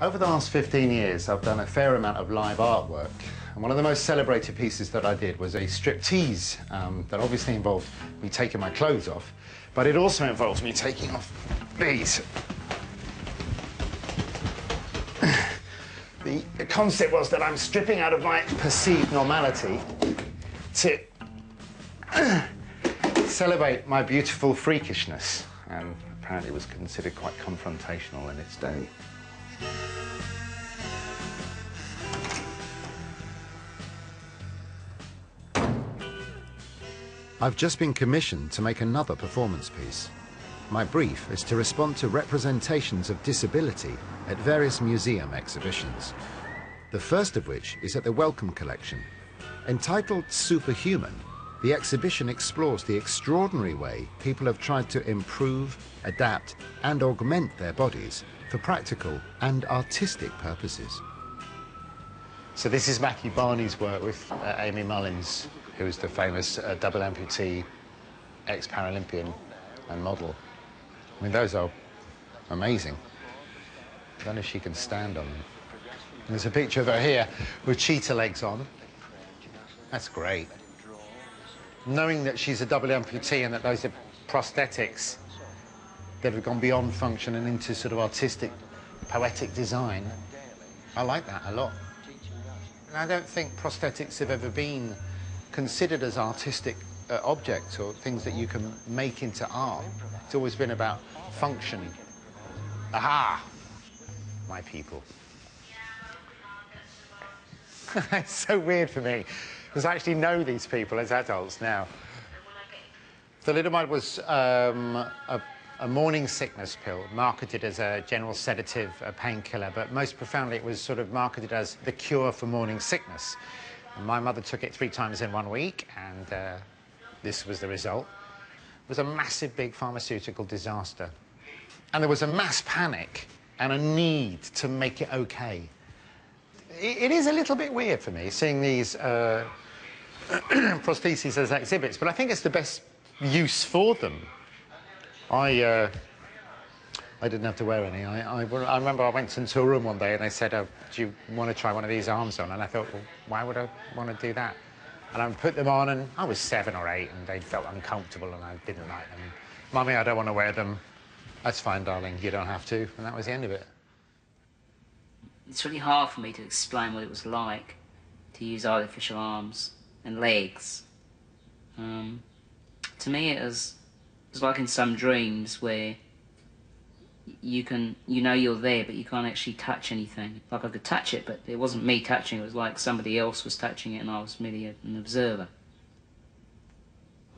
Over the last 15 years, I've done a fair amount of live artwork. And one of the most celebrated pieces that I did was a striptease that obviously involved me taking my clothes off, but it also involves me taking off these. The concept was that I'm stripping out of my perceived normality to celebrate my beautiful freakishness, and apparently it was considered quite confrontational in its day. I've just been commissioned to make another performance piece. My brief is to respond to representations of disability at various museum exhibitions. The first of which is at the Wellcome Collection. Entitled Superhuman, the exhibition explores the extraordinary way people have tried to improve, adapt and augment their bodies for practical and artistic purposes. So this is Mackie Barney's work with Amy Mullins, who is the famous double amputee, ex-Paralympian and model. I mean, those are amazing. I don't know if she can stand on them. And there's a picture of her here with cheetah legs on. That's great. Knowing that she's a double amputee and that those are prosthetics that have gone beyond function and into sort of artistic, poetic design, I like that a lot. And I don't think prosthetics have ever been considered as artistic objects or things that you can make into art. It's always been about function. Aha! My people. It's so weird for me, because I actually know these people as adults now. Thalidomide was a morning sickness pill, marketed as a general sedative, a painkiller, but most profoundly it was sort of marketed as the cure for morning sickness. And my mother took it 3 times in 1 week, and this was the result. It was a massive, big pharmaceutical disaster. And there was a mass panic and a need to make it okay. It is a little bit weird for me, seeing these prostheses as exhibits, but I think it's the best use for them. I didn't have to wear any. I remember I went into a room one day and they said, oh, do you want to try one of these arms on? And I thought, well, why would I want to do that? And I put them on, and I was 7 or 8, and they felt uncomfortable, and I didn't like them. Mummy, I don't want to wear them. That's fine, darling, you don't have to. And that was the end of it. It's really hard for me to explain what it was like to use artificial arms and legs. To me, it was like in some dreams where you know you're there, but you can't actually touch anything. Like I could touch it, but it wasn't me touching it. It was like somebody else was touching it, and I was merely an observer.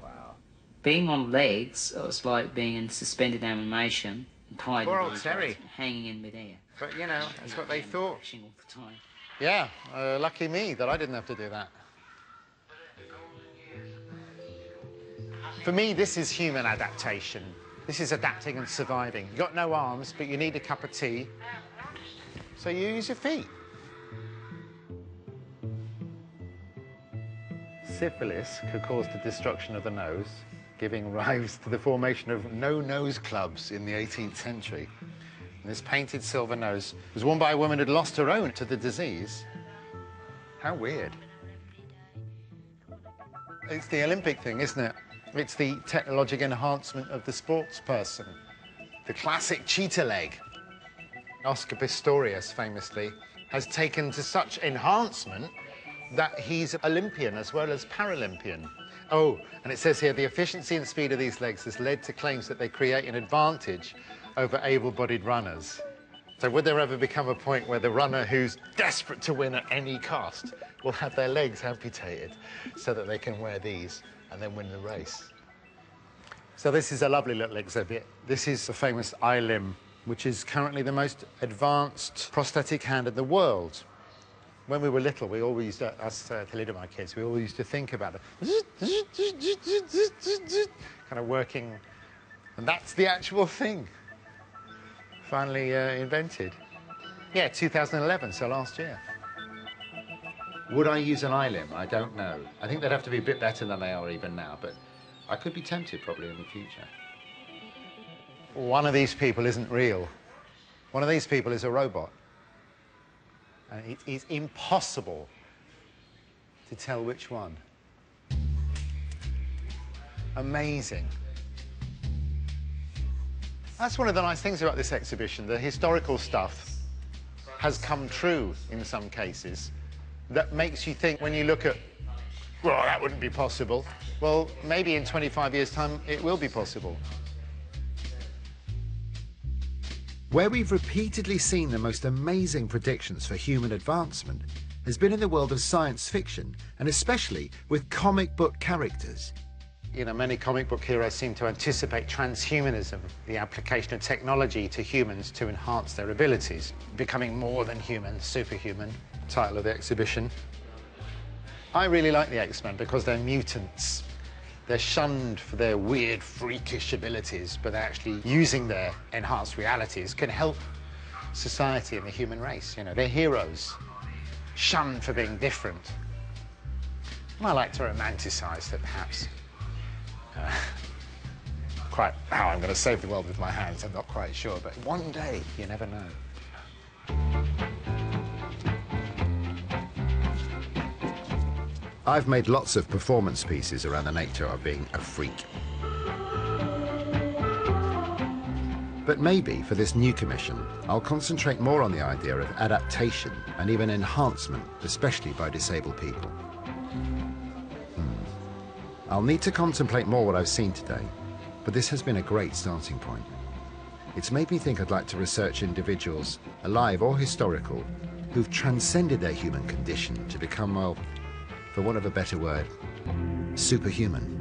Wow. Being on legs, it was like being in suspended animation, and tied Poor old Terry. Hanging in midair. But, you know, that's what they thought. All the time. Yeah, lucky me that I didn't have to do that. For me, this is human adaptation. This is adapting and surviving. You've got no arms, but you need a cup of tea, so you use your feet. Syphilis could cause the destruction of the nose, giving rise to the formation of no-nose clubs in the 18th century. And this painted silver nose was worn by a woman who'd lost her own to the disease. How weird. It's the Olympic thing, isn't it? It's the technologic enhancement of the sports person. The classic cheetah leg. Oscar Pistorius, famously, has taken to such enhancement that he's Olympian as well as Paralympian. Oh, and it says here, the efficiency and speed of these legs has led to claims that they create an advantage over able-bodied runners. So would there ever become a point where the runner who's desperate to win at any cost will have their legs amputated so that they can wear these and then win the race? So this is a lovely little exhibit. This is the famous iLimb, which is currently the most advanced prosthetic hand in the world. When we were little, we always used to, us thalidomide kids, we always used to think about it, kind of working, and that's the actual thing. Finally invented. Yeah, 2011, so last year. Would I use an iLimb? I don't know. I think they'd have to be a bit better than they are even now, but I could be tempted probably in the future. One of these people isn't real. One of these people is a robot. And it is impossible to tell which one. Amazing. That's one of the nice things about this exhibition. The historical stuff has come true in some cases. That makes you think, when you look at, well, that wouldn't be possible. Well, maybe in 25 years' time, it will be possible. Where we've repeatedly seen the most amazing predictions for human advancement has been in the world of science fiction, and especially with comic book characters. You know, many comic book heroes seem to anticipate transhumanism, the application of technology to humans to enhance their abilities, becoming more than human, superhuman, title of the exhibition. I really like the X-Men because they're mutants. They're shunned for their weird, freakish abilities, but they're actually using their enhanced realities can help society and the human race. You know, they're heroes, shunned for being different. And I like to romanticize that, perhaps. Quite how I'm going to save the world with my hands, I'm not quite sure, but one day, you never know. I've made lots of performance pieces around the nature of being a freak. But maybe for this new commission, I'll concentrate more on the idea of adaptation and even enhancement, especially by disabled people. I'll need to contemplate more what I've seen today, but this has been a great starting point. It's made me think I'd like to research individuals, alive or historical, who've transcended their human condition to become, well, for want of a better word, superhuman.